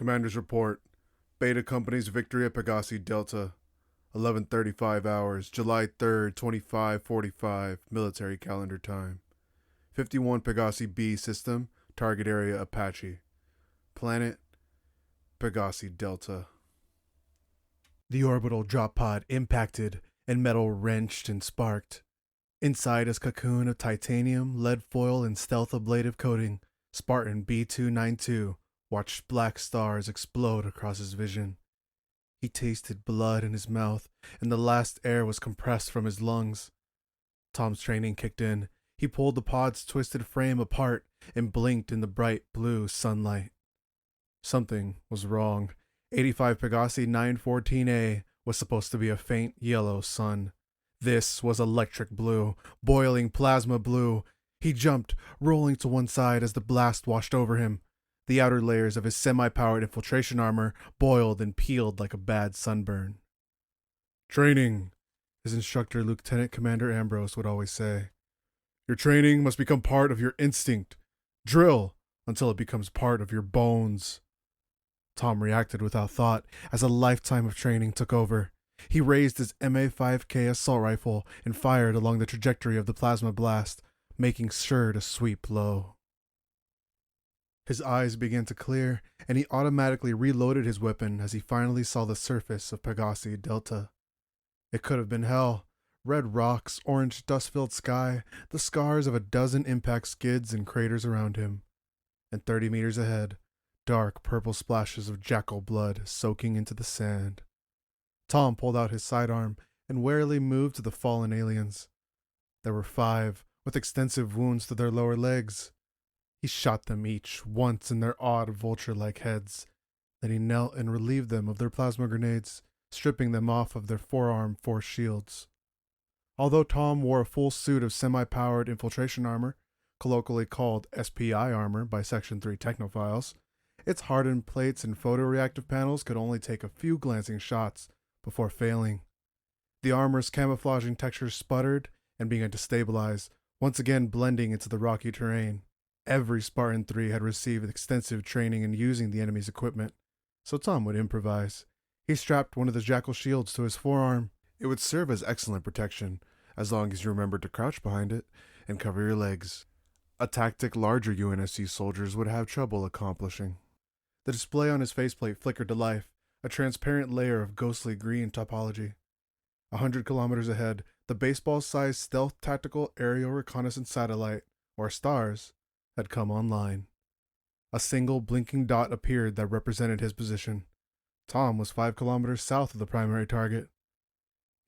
Commander's report. Beta Company's victory at Pegasi Delta. 11:35 hours, July 3rd, 25:45, military calendar time. 51 Pegasi B system, target area Apache. Planet, Pegasi Delta. The orbital drop pod impacted, and metal wrenched and sparked. Inside his cocoon of titanium, lead foil, and stealth ablative coating, Spartan B-292 watched black stars explode across his vision. He tasted blood in his mouth, and the last air was compressed from his lungs. Tom's training kicked in. He pulled the pod's twisted frame apart and blinked in the bright blue sunlight. Something was wrong. 85 Pegasi 914A was supposed to be a faint yellow sun. This was electric blue, boiling plasma blue. He jumped, rolling to one side as the blast washed over him. The outer layers of his semi-powered infiltration armor boiled and peeled like a bad sunburn. Training, his instructor, Lieutenant Commander Ambrose, would always say. Your training must become part of your instinct. Drill until it becomes part of your bones. Tom reacted without thought as a lifetime of training took over. He raised his MA-5K assault rifle and fired along the trajectory of the plasma blast, making sure to sweep low. His eyes began to clear, and he automatically reloaded his weapon as he finally saw the surface of Pegasi Delta. It could have been hell. Red rocks, orange dust-filled sky, the scars of a dozen impact skids and craters around him. And 30 meters ahead, dark purple splashes of jackal blood soaking into the sand. Tom pulled out his sidearm and warily moved to the fallen aliens. There were 5, with extensive wounds to their lower legs. He shot them each once in their odd vulture-like heads. Then he knelt and relieved them of their plasma grenades, stripping them off of their forearm force shields. Although Tom wore a full suit of semi-powered infiltration armor, colloquially called SPI armor by Section 3 technophiles, its hardened plates and photoreactive panels could only take a few glancing shots before failing. The armor's camouflaging textures sputtered and began to stabilize, once again blending into the rocky terrain. Every Spartan 3 had received extensive training in using the enemy's equipment, so Tom would improvise. He strapped one of the jackal shields to his forearm. It would serve as excellent protection, as long as you remembered to crouch behind it and cover your legs. A tactic larger UNSC soldiers would have trouble accomplishing. The display on his faceplate flickered to life, a transparent layer of ghostly green topology. 100 kilometers ahead, the baseball-sized stealth tactical aerial reconnaissance satellite, or STARS, had come online. A single blinking dot appeared that represented his position. Tom was 5 kilometers south of the primary target.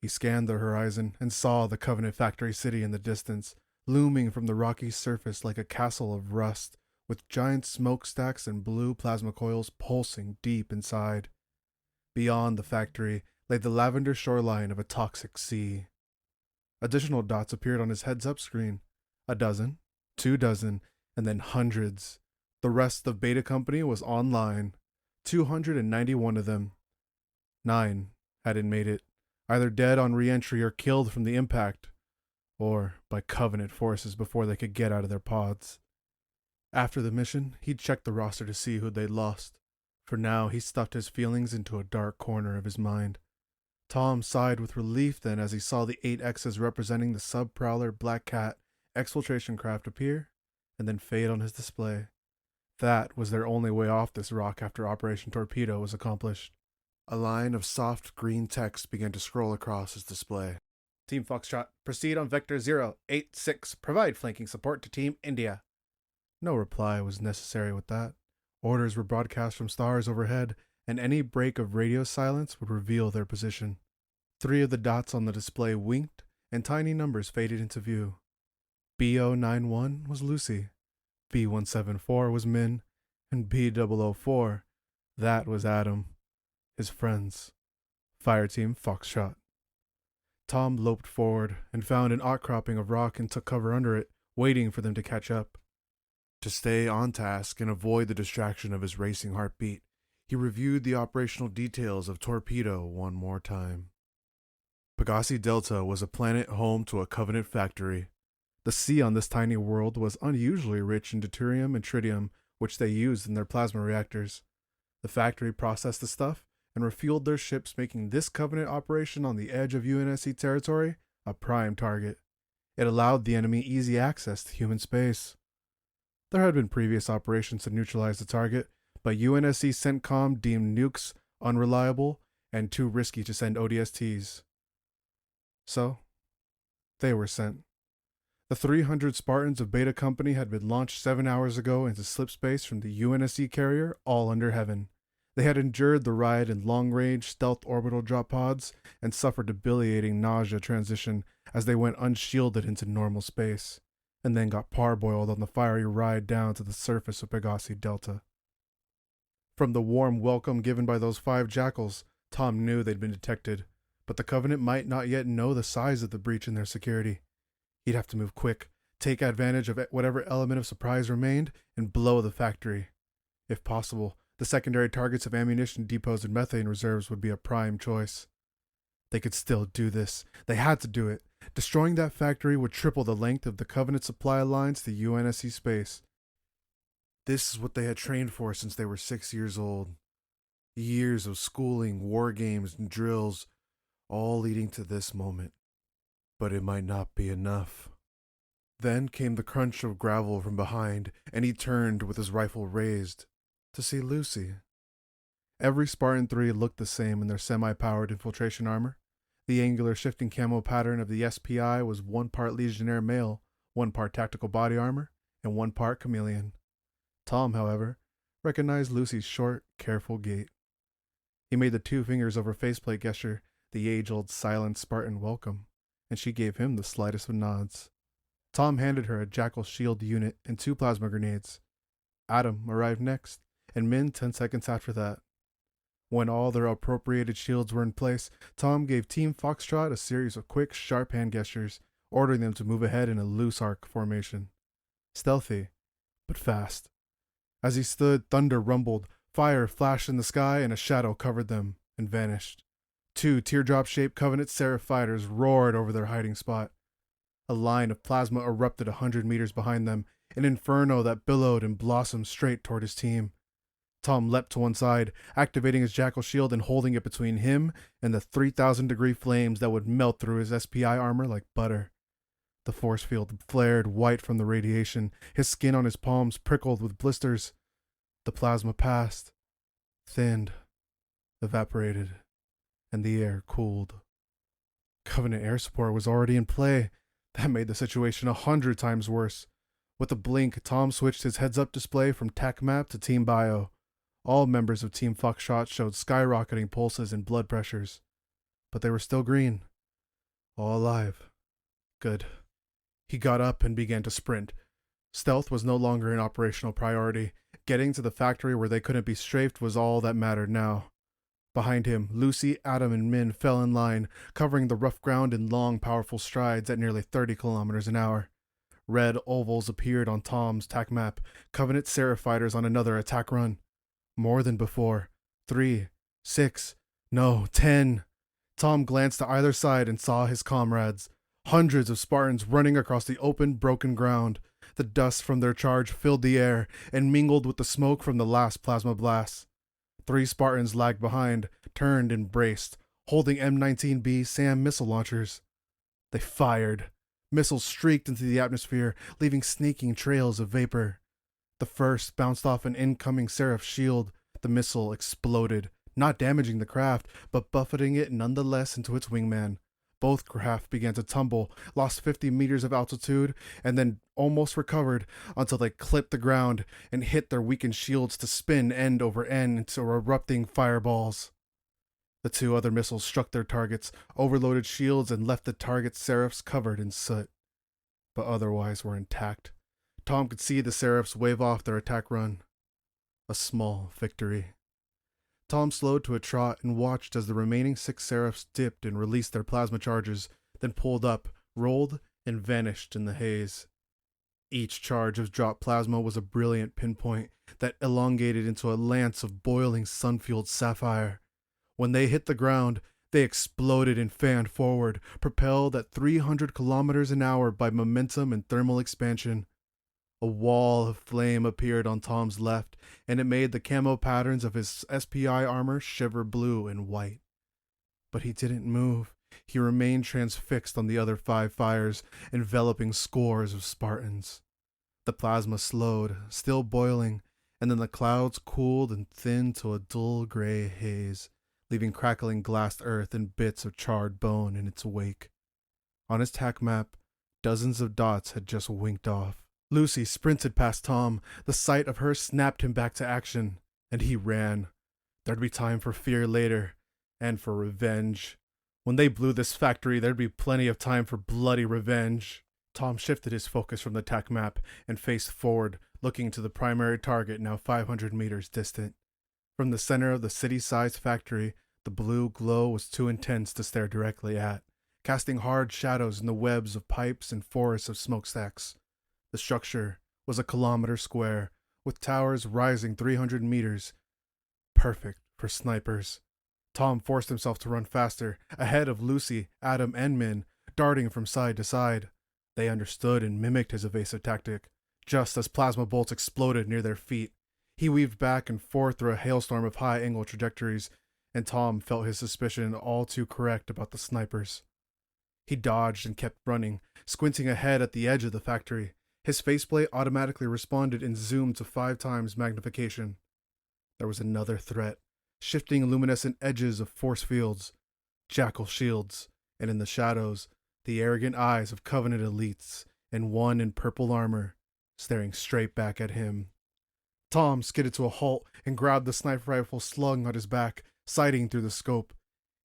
He scanned the horizon and saw the Covenant factory city in the distance, looming from the rocky surface like a castle of rust, with giant smokestacks and blue plasma coils pulsing deep inside. Beyond the factory lay the lavender shoreline of a toxic sea. Additional dots appeared on his heads-up screen. 12, 24, and then hundreds. The rest of Beta Company was online. 291 of them. 9 hadn't made it, either dead on re-entry or killed from the impact, or by Covenant forces before they could get out of their pods. After the mission, he'd checked the roster to see who they'd lost. For now, he stuffed his feelings into a dark corner of his mind. Tom sighed with relief then as he saw the 8 X's representing the sub-prowler Black Cat exfiltration craft appear and then fade on his display. That was their only way off this rock after Operation Torpedo was accomplished. A line of soft green text began to scroll across his display. Team Foxtrot, proceed on Vector 086. Provide flanking support to Team India. No reply was necessary with that. Orders were broadcast from stars overhead, and any break of radio silence would reveal their position. 3 of the dots on the display winked, and tiny numbers faded into view. B091 was Lucy, B174 was Min, and B004, that was Adam. His friends. Fireteam Foxtrot. Tom loped forward and found an outcropping of rock and took cover under it, waiting for them to catch up. To stay on task and avoid the distraction of his racing heartbeat, he reviewed the operational details of Torpedo one more time. Pegasi Delta was a planet home to a Covenant factory. The sea on this tiny world was unusually rich in deuterium and tritium, which they used in their plasma reactors. The factory processed the stuff and refueled their ships, making this Covenant operation on the edge of UNSC territory a prime target. It allowed the enemy easy access to human space. There had been previous operations to neutralize the target, but UNSC CENTCOM deemed nukes unreliable and too risky to send ODSTs. So, they were sent. The 300 Spartans of Beta Company had been launched 7 hours ago into slipspace from the UNSC carrier, all under heaven. They had endured the ride in long-range stealth orbital drop pods and suffered debilitating nausea transition as they went unshielded into normal space, and then got parboiled on the fiery ride down to the surface of Pegasi Delta. From the warm welcome given by those 5 jackals, Tom knew they'd been detected, but the Covenant might not yet know the size of the breach in their security. He'd have to move quick, take advantage of whatever element of surprise remained, and blow the factory. If possible, the secondary targets of ammunition depots and methane reserves would be a prime choice. They could still do this. They had to do it. Destroying that factory would triple the length of the Covenant supply lines to UNSC space. This is what they had trained for since they were 6 years old. Years of schooling, war games, and drills, all leading to this moment. But it might not be enough. Then came the crunch of gravel from behind, and he turned with his rifle raised to see Lucy. Every Spartan 3 looked the same in their semi-powered infiltration armor. The angular shifting camo pattern of the SPI was 1 part Legionnaire male, 1 part tactical body armor, and 1 part chameleon. Tom, however, recognized Lucy's short, careful gait. He made the 2 fingers over faceplate gesture, the age-old silent Spartan welcome, and she gave him the slightest of nods. Tom handed her a Jackal shield unit and 2 plasma grenades. Adam arrived next, and Min 10 seconds after that. When all their appropriated shields were in place, Tom gave Team Foxtrot a series of quick, sharp hand gestures, ordering them to move ahead in a loose arc formation. Stealthy, but fast. As he stood, thunder rumbled, fire flashed in the sky, and a shadow covered them and vanished. 2 teardrop-shaped Covenant Seraph fighters roared over their hiding spot. A line of plasma erupted 100 meters behind them, an inferno that billowed and blossomed straight toward his team. Tom leapt to one side, activating his Jackal shield and holding it between him and the 3,000-degree flames that would melt through his SPI armor like butter. The force field flared white from the radiation, his skin on his palms prickled with blisters. The plasma passed, thinned, evaporated, and the air cooled. Covenant air support was already in play. That made the situation 100 times worse. With a blink, Tom switched his heads-up display from TAC map to Team Bio. All members of Team Foxtrot showed skyrocketing pulses and blood pressures. But they were still green. All alive. Good. He got up and began to sprint. Stealth was no longer an operational priority. Getting to the factory where they couldn't be strafed was all that mattered now. Behind him, Lucy, Adam, and Min fell in line, covering the rough ground in long, powerful strides at nearly 30 kilometers an hour. Red ovals appeared on Tom's TAC map, Covenant Seraph fighters on another attack run. More than before. 3, 6, no, 10. Tom glanced to either side and saw his comrades. Hundreds of Spartans running across the open, broken ground. The dust from their charge filled the air and mingled with the smoke from the last plasma blasts. 3 Spartans lagged behind, turned and braced, holding M19B SAM missile launchers. They fired. Missiles streaked into the atmosphere, leaving snaking trails of vapor. The first bounced off an incoming Seraph shield. The missile exploded, not damaging the craft, but buffeting it nonetheless into its wingman. Both craft began to tumble, lost 50 meters of altitude, and then almost recovered until they clipped the ground and hit their weakened shields to spin end over end into erupting fireballs. The 2 other missiles struck their targets, overloaded shields, and left the target Seraphs covered in soot, but otherwise were intact. Tom could see the Seraphs wave off their attack run. A small victory. Tom slowed to a trot and watched as the remaining 6 Seraphs dipped and released their plasma charges, then pulled up, rolled, and vanished in the haze. Each charge of dropped plasma was a brilliant pinpoint that elongated into a lance of boiling sun-fueled sapphire. When they hit the ground, they exploded and fanned forward, propelled at 300 kilometers an hour by momentum and thermal expansion. A wall of flame appeared on Tom's left, and it made the camo patterns of his SPI armor shiver blue and white. But he didn't move. He remained transfixed on the other 5 fires, enveloping scores of Spartans. The plasma slowed, still boiling, and then the clouds cooled and thinned to a dull gray haze, leaving crackling glassed earth and bits of charred bone in its wake. On his tac map, dozens of dots had just winked off. Lucy sprinted past Tom. The sight of her snapped him back to action, and he ran. There'd be time for fear later, and for revenge. When they blew this factory, there'd be plenty of time for bloody revenge. Tom shifted his focus from the tac map and faced forward, looking to the primary target now 500 meters distant. From the center of the city-sized factory, the blue glow was too intense to stare directly at, casting hard shadows in the webs of pipes and forests of smokestacks. The structure was a kilometer square, with towers rising 300 meters. Perfect for snipers. Tom forced himself to run faster, ahead of Lucy, Adam, and Min, darting from side to side. They understood and mimicked his evasive tactic. Just as plasma bolts exploded near their feet, he weaved back and forth through a hailstorm of high-angle trajectories, and Tom felt his suspicion all too correct about the snipers. He dodged and kept running, squinting ahead at the edge of the factory. His faceplate automatically responded and zoomed to 5 times magnification. There was another threat, shifting luminescent edges of force fields, jackal shields, and in the shadows, the arrogant eyes of Covenant elites, and one in purple armor, staring straight back at him. Tom skidded to a halt and grabbed the sniper rifle slung on his back, sighting through the scope.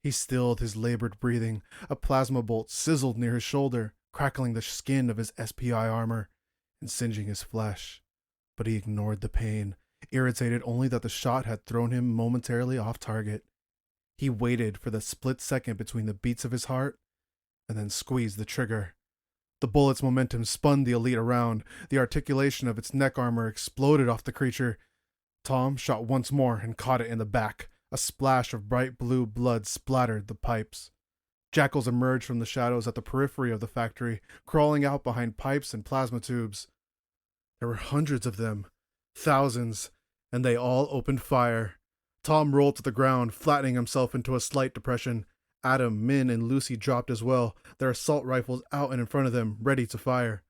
He stilled his labored breathing. A plasma bolt sizzled near his shoulder, crackling the skin of his SPI armor and singeing his flesh. But he ignored the pain, irritated only that the shot had thrown him momentarily off target. He waited for the split second between the beats of his heart and then squeezed the trigger. The bullet's momentum spun the elite around. The articulation of its neck armor exploded off the creature. Tom shot once more and caught it in the back. A splash of bright blue blood splattered the pipes. Jackals emerged from the shadows at the periphery of the factory, crawling out behind pipes and plasma tubes. There were hundreds of them, thousands, and they all opened fire. Tom rolled to the ground, flattening himself into a slight depression. Adam, Min, and Lucy dropped as well, their assault rifles out and in front of them, ready to fire.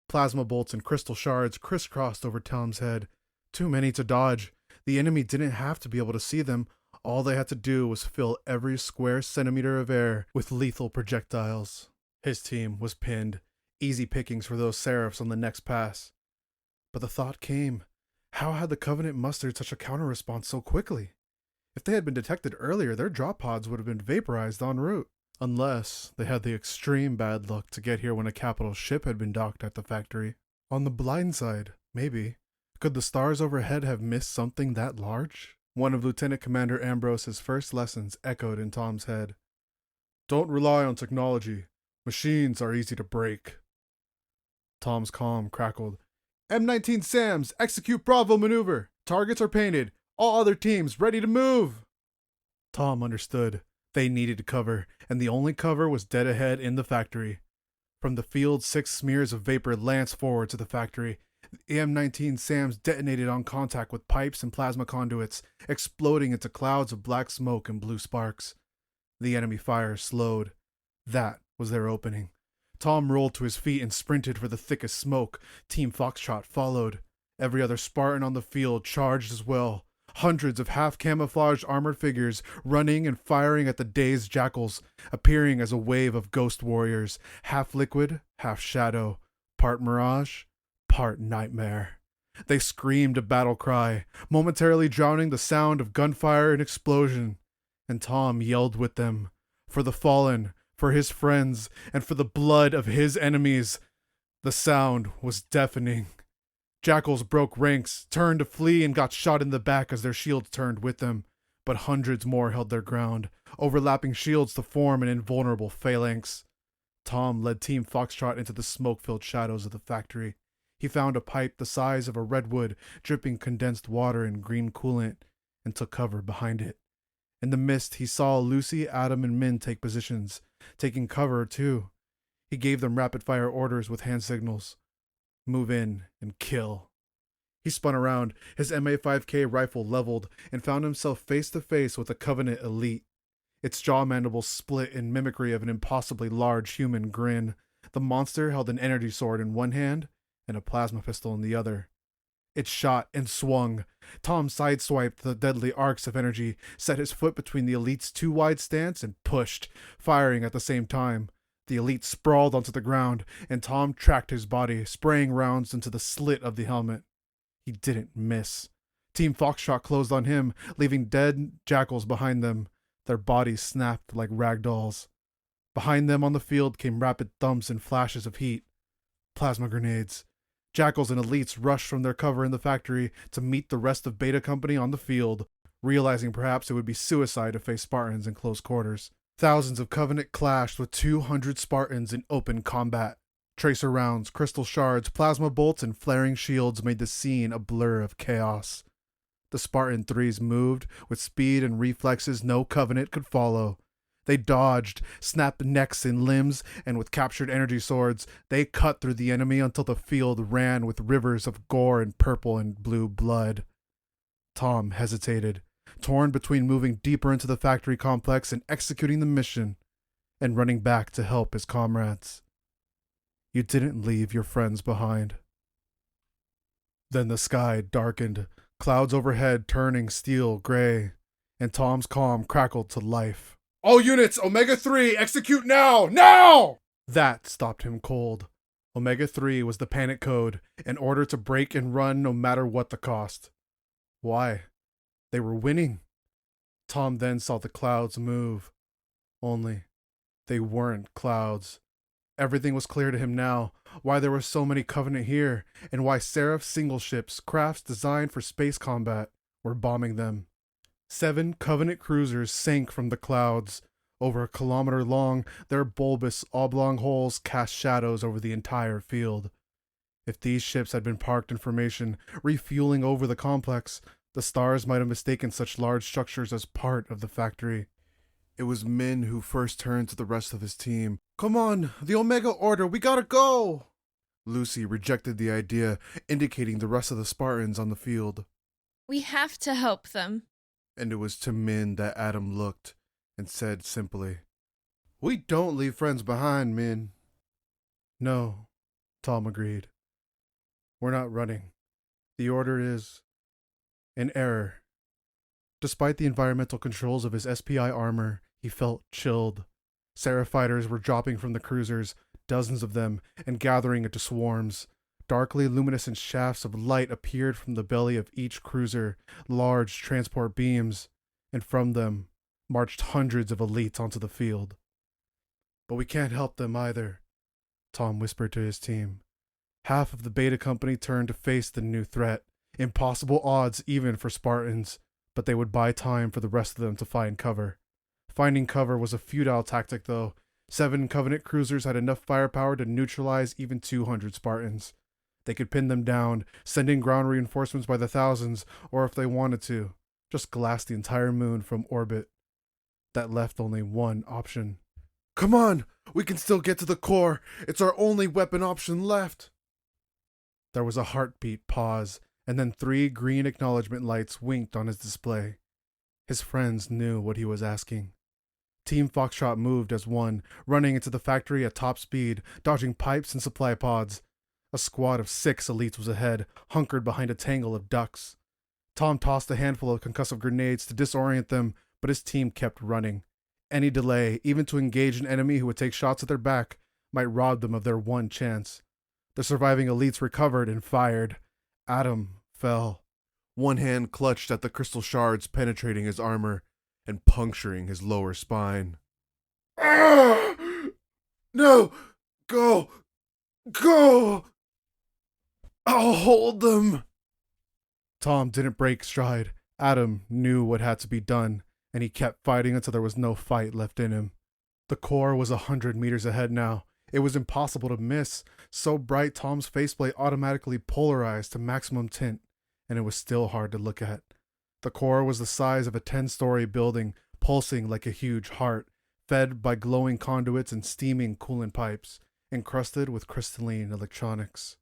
Plasma bolts and crystal shards crisscrossed over Tom's head. Too many to dodge. The enemy didn't have to be able to see them. All they had to do was fill every square centimeter of air with lethal projectiles. His team was pinned. Easy pickings for those Seraphs on the next pass. But the thought came. How had the Covenant mustered such a counter-response so quickly? If they had been detected earlier, their drop pods would have been vaporized en route. Unless they had the extreme bad luck to get here when a capital ship had been docked at the factory. On the blind side, maybe. Could the stars overhead have missed something that large? One of Lieutenant Commander Ambrose's first lessons echoed in Tom's head. Don't rely on technology. Machines are easy to break. Tom's calm crackled. M19 SAMs, execute Bravo maneuver. Targets are painted. All other teams ready to move. Tom understood. They needed cover, and the only cover was dead ahead in the factory. From the field, 6 smears of vapor lanced forward to the factory. The M19 SAMs detonated on contact with pipes and plasma conduits, exploding into clouds of black smoke and blue sparks. The enemy fire slowed. That was their opening. Tom rolled to his feet and sprinted for the thickest smoke. Team Foxtrot followed. Every other Spartan on the field charged as well. Hundreds of half-camouflaged armored figures running and firing at the dazed jackals, appearing as a wave of ghost warriors, half liquid, half shadow, part mirage, part nightmare. They screamed a battle cry, momentarily drowning the sound of gunfire and explosion. And Tom yelled with them, for the fallen, for his friends, and for the blood of his enemies. The sound was deafening. Jackals broke ranks, turned to flee, and got shot in the back as their shields turned with them. But hundreds more held their ground, overlapping shields to form an invulnerable phalanx. Tom led Team Foxtrot into the smoke-filled shadows of the factory. He found a pipe the size of a redwood, dripping condensed water and green coolant, and took cover behind it. In the mist, he saw Lucy, Adam, and Min take positions, taking cover too. He gave them rapid-fire orders with hand signals. Move in and kill. He spun around, his MA5K rifle leveled, and found himself face to face with a Covenant elite. Its jaw mandibles split in mimicry of an impossibly large human grin. The monster held an energy sword in one hand and a plasma pistol in the other. It shot and swung. Tom sideswiped the deadly arcs of energy, set his foot between the elite's too wide stance, and pushed, firing at the same time. The elite sprawled onto the ground, and Tom tracked his body, spraying rounds into the slit of the helmet. He didn't miss. Team Foxtrot closed on him, leaving dead jackals behind them. Their bodies snapped like rag dolls. Behind them on the field came rapid thumps and flashes of heat. Plasma grenades. Jackals and elites rushed from their cover in the factory to meet the rest of Beta Company on the field, realizing perhaps it would be suicide to face Spartans in close quarters. Thousands of Covenant clashed with 200 Spartans in open combat. Tracer rounds, crystal shards, plasma bolts, and flaring shields made the scene a blur of chaos. The Spartan threes moved with speed and reflexes no Covenant could follow. They dodged, snapped necks and limbs, and with captured energy swords, they cut through the enemy until the field ran with rivers of gore and purple and blue blood. Tom hesitated, torn between moving deeper into the factory complex and executing the mission, and running back to help his comrades. You didn't leave your friends behind. Then the sky darkened, clouds overhead turning steel gray, and Tom's comm crackled to life. All units, Omega-3, execute now! Now! That stopped him cold. Omega-3 was the panic code, an order to break and run no matter what the cost. Why? They were winning. Tom then saw the clouds move. Only, they weren't clouds. Everything was clear to him now, why there were so many Covenant here, and why Seraph single ships, crafts designed for space combat, were bombing them. 7 Covenant cruisers sank from the clouds. Over a kilometer long, their bulbous, oblong holes cast shadows over the entire field. If these ships had been parked in formation, refueling over the complex, the stars might have mistaken such large structures as part of the factory. It was Min who first turned to the rest of his team. Come on, the Omega Order, we gotta go! Lucy rejected the idea, indicating the rest of the Spartans on the field. We have to help them. And it was to Min that Adam looked and said simply, We don't leave friends behind, Min. No, Tom agreed. We're not running. The order is an error. Despite the environmental controls of his SPI armor, he felt chilled. Seraph fighters were dropping from the cruisers, dozens of them, and gathering into swarms. Darkly luminescent shafts of light appeared from the belly of each cruiser, large transport beams, and from them marched hundreds of elites onto the field. But we can't help them either, Tom whispered to his team. Half of the Beta Company turned to face the new threat. Impossible odds even for Spartans, but they would buy time for the rest of them to find cover. Finding cover was a futile tactic, though. 7 Covenant cruisers had enough firepower to neutralize even 200 Spartans. They could pin them down, send in ground reinforcements by the thousands, or if they wanted to, just glass the entire moon from orbit. That left only one option. Come on! We can still get to the core! It's our only weapon option left! There was a heartbeat pause, and then 3 green acknowledgement lights winked on his display. His friends knew what he was asking. Team Foxtrot moved as one, running into the factory at top speed, dodging pipes and supply pods. A squad of 6 elites was ahead, hunkered behind a tangle of ducks. Tom tossed a handful of concussive grenades to disorient them, but his team kept running. Any delay, even to engage an enemy who would take shots at their back, might rob them of their one chance. The surviving elites recovered and fired. Adam fell. One hand clutched at the crystal shards penetrating his armor and puncturing his lower spine. No! Go! Go! I'll hold them! Tom didn't break stride. Adam knew what had to be done, and he kept fighting until there was no fight left in him. The core was 100 meters ahead now. It was impossible to miss. So bright, Tom's faceplate automatically polarized to maximum tint, and it was still hard to look at. The core was the size of a 10-story building, pulsing like a huge heart, fed by glowing conduits and steaming coolant pipes, encrusted with crystalline electronics.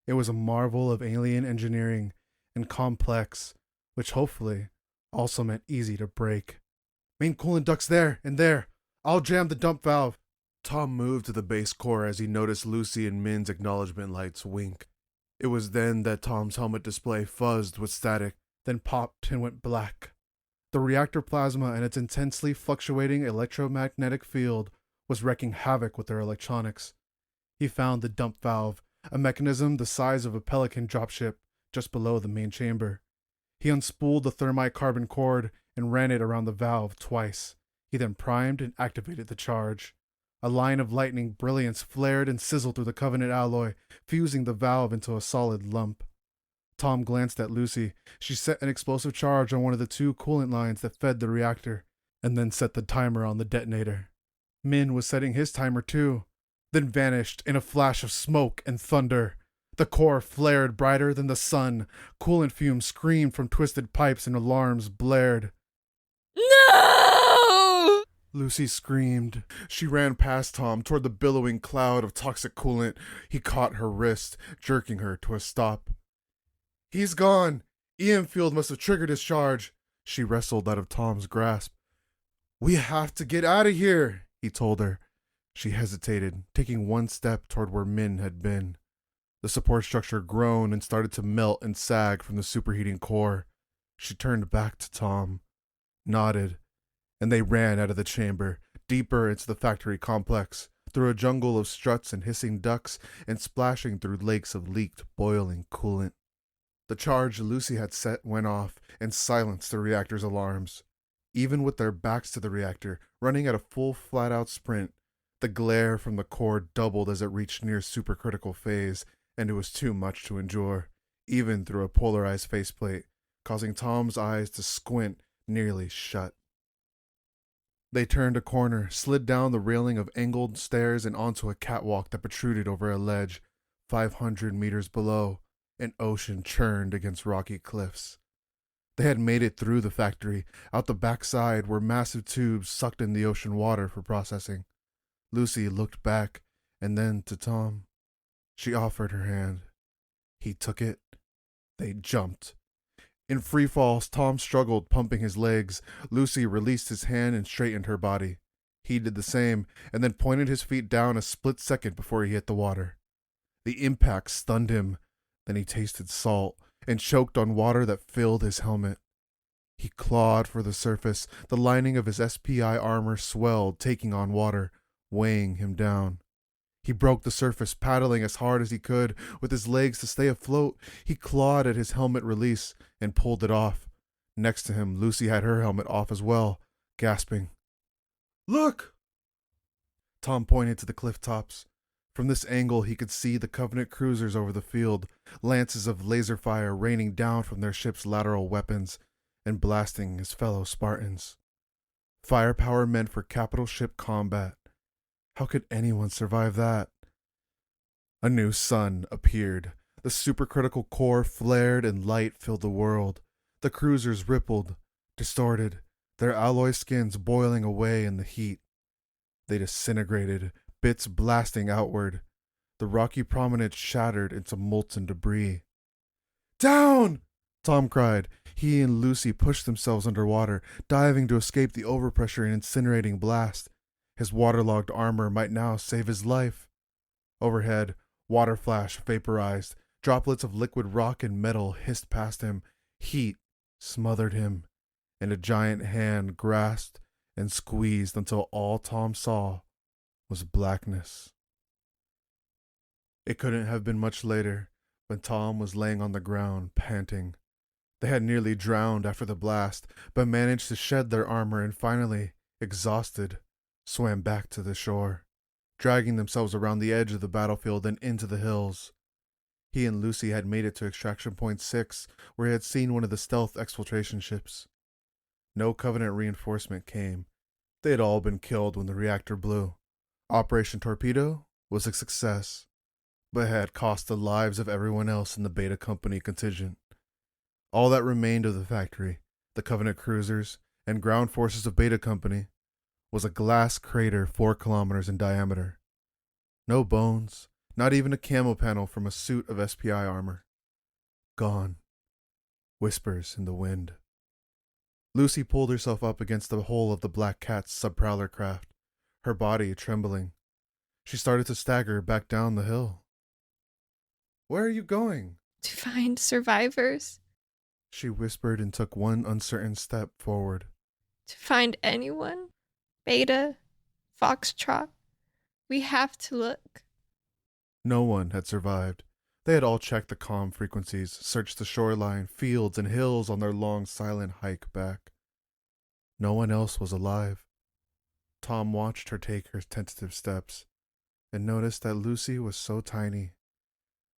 It was a marvel of alien engineering and complex, which hopefully also meant easy to break. Main coolant ducts there and there. I'll jam the dump valve. Tom moved to the base core as he noticed Lucy and Min's acknowledgement lights wink. It was then that Tom's helmet display fuzzed with static, then popped and went black. The reactor plasma and its intensely fluctuating electromagnetic field was wreaking havoc with their electronics. He found the dump valve, a mechanism the size of a Pelican dropship, just below the main chamber. He unspooled the thermite carbon cord and ran it around the valve twice. He then primed and activated the charge. A line of lightning brilliance flared and sizzled through the Covenant alloy, fusing the valve into a solid lump. Tom glanced at Lucy. She set an explosive charge on one of the two coolant lines that fed the reactor, and then set the timer on the detonator. Min was setting his timer too, then vanished in a flash of smoke and thunder. The core flared brighter than the sun. Coolant fumes screamed from twisted pipes and alarms blared. No! Lucy screamed. She ran past Tom toward the billowing cloud of toxic coolant. He caught her wrist, jerking her to a stop. He's gone. EM field must have triggered his charge. She wrestled out of Tom's grasp. We have to get out of here, he told her. She hesitated, taking one step toward where Min had been. The support structure groaned and started to melt and sag from the superheating core. She turned back to Tom, nodded, and they ran out of the chamber, deeper into the factory complex, through a jungle of struts and hissing ducts, and splashing through lakes of leaked, boiling coolant. The charge Lucy had set went off and silenced the reactor's alarms. Even with their backs to the reactor, running at a full flat-out sprint, the glare from the core doubled as it reached near supercritical phase, and it was too much to endure, even through a polarized faceplate, causing Tom's eyes to squint nearly shut. They turned a corner, slid down the railing of angled stairs and onto a catwalk that protruded over a ledge. 500 meters below, an ocean churned against rocky cliffs. They had made it through the factory. Out the backside were massive tubes sucked in the ocean water for processing. Lucy looked back and then to Tom. She offered her hand. He took it. They jumped. In free falls, Tom struggled, pumping his legs. Lucy released his hand and straightened her body. He did the same, and then pointed his feet down a split second before he hit the water. The impact stunned him. Then he tasted salt and choked on water that filled his helmet. He clawed for the surface. The lining of his SPI armor swelled, taking on water, weighing him down. He broke the surface, paddling as hard as he could with his legs to stay afloat. He clawed at his helmet release and pulled it off. Next to him, Lucy had her helmet off as well, gasping. Look! Tom pointed to the cliff tops. From this angle, he could see the Covenant cruisers over the field, lances of laser fire raining down from their ship's lateral weapons and blasting his fellow Spartans. Firepower meant for capital ship combat. How could anyone survive that? A new sun appeared. The supercritical core flared and light filled the world. The cruisers rippled, distorted, their alloy skins boiling away in the heat. They disintegrated, bits blasting outward. The rocky prominence shattered into molten debris. Down! Tom cried. He and Lucy pushed themselves underwater, diving to escape the overpressure and incinerating blast. His waterlogged armor might now save his life. Overhead, water flash vaporized. Droplets of liquid rock and metal hissed past him. Heat smothered him, and a giant hand grasped and squeezed until all Tom saw was blackness. It couldn't have been much later when Tom was laying on the ground, panting. They had nearly drowned after the blast, but managed to shed their armor and finally, exhausted, swam back to the shore, dragging themselves around the edge of the battlefield and into the hills. He and Lucy had made it to Extraction Point 6, where he had seen one of the stealth exfiltration ships. No Covenant reinforcement came. They had all been killed when the reactor blew. Operation Torpedo was a success, but had cost the lives of everyone else in the Beta Company contingent. All that remained of the factory, the Covenant cruisers, and ground forces of Beta Company, was a glass crater 4 kilometers in diameter. No bones, Not even a camo panel from a suit of SPI armor. Gone. Whispers in the wind. Lucy pulled herself up against the hull of the Black Cat's subprowler craft, her body trembling. She started to stagger back down the hill. Where are you going? To find survivors. She whispered and took one uncertain step forward. To find anyone. Beta. Foxtrot. We have to look. No one had survived. They had all checked the comm frequencies, searched the shoreline, fields, and hills on their long, silent hike back. No one else was alive. Tom watched her take her tentative steps and noticed that Lucy was so tiny.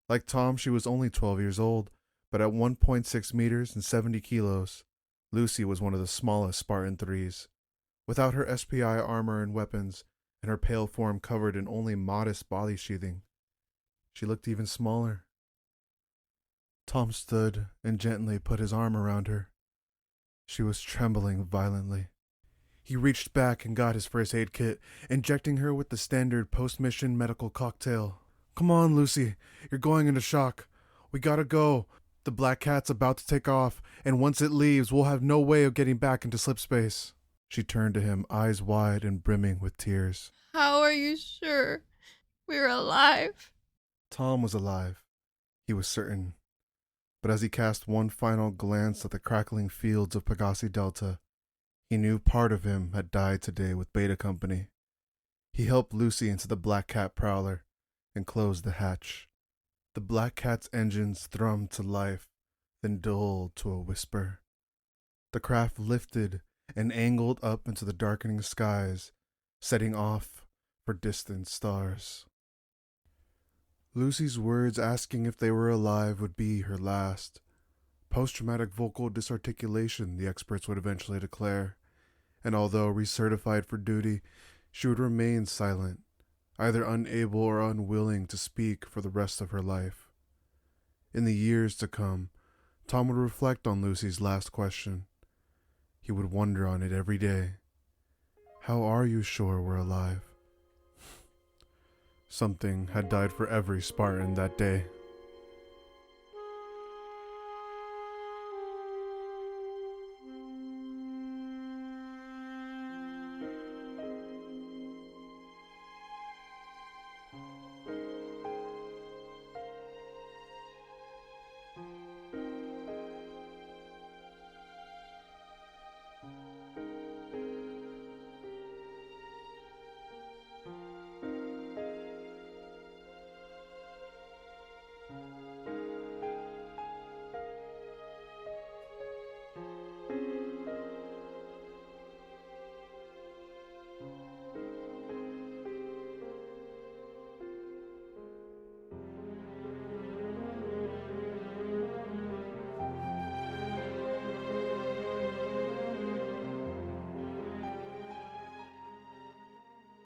Like Tom, she was only 12 years old, but at 1.6 meters and 70 kilos, Lucy was one of the smallest Spartan 3s. Without her SPI armor and weapons, and her pale form covered in only modest body sheathing, she looked even smaller. Tom stood and gently put his arm around her. She was trembling violently. He reached back and got his first aid kit, injecting her with the standard post-mission medical cocktail. Come on, Lucy. You're going into shock. We gotta go. The Black Cat's about to take off, and once it leaves, we'll have no way of getting back into slipspace. She turned to him, eyes wide and brimming with tears. How are you sure we're alive? Tom was alive. He was certain. But as he cast one final glance at the crackling fields of Pegasi Delta, he knew part of him had died today with Beta Company. He helped Lucy into the Black Cat prowler and closed the hatch. The Black Cat's engines thrummed to life, then dulled to a whisper. The craft lifted and angled up into the darkening skies, setting off for distant stars. Lucy's words asking if they were alive would be her last. Post-traumatic vocal disarticulation, the experts would eventually declare, and although recertified for duty, she would remain silent, either unable or unwilling to speak for the rest of her life. In the years to come, Tom would reflect on Lucy's last question. He would wonder on it every day. How are you sure we're alive? Something had died for every Spartan that day.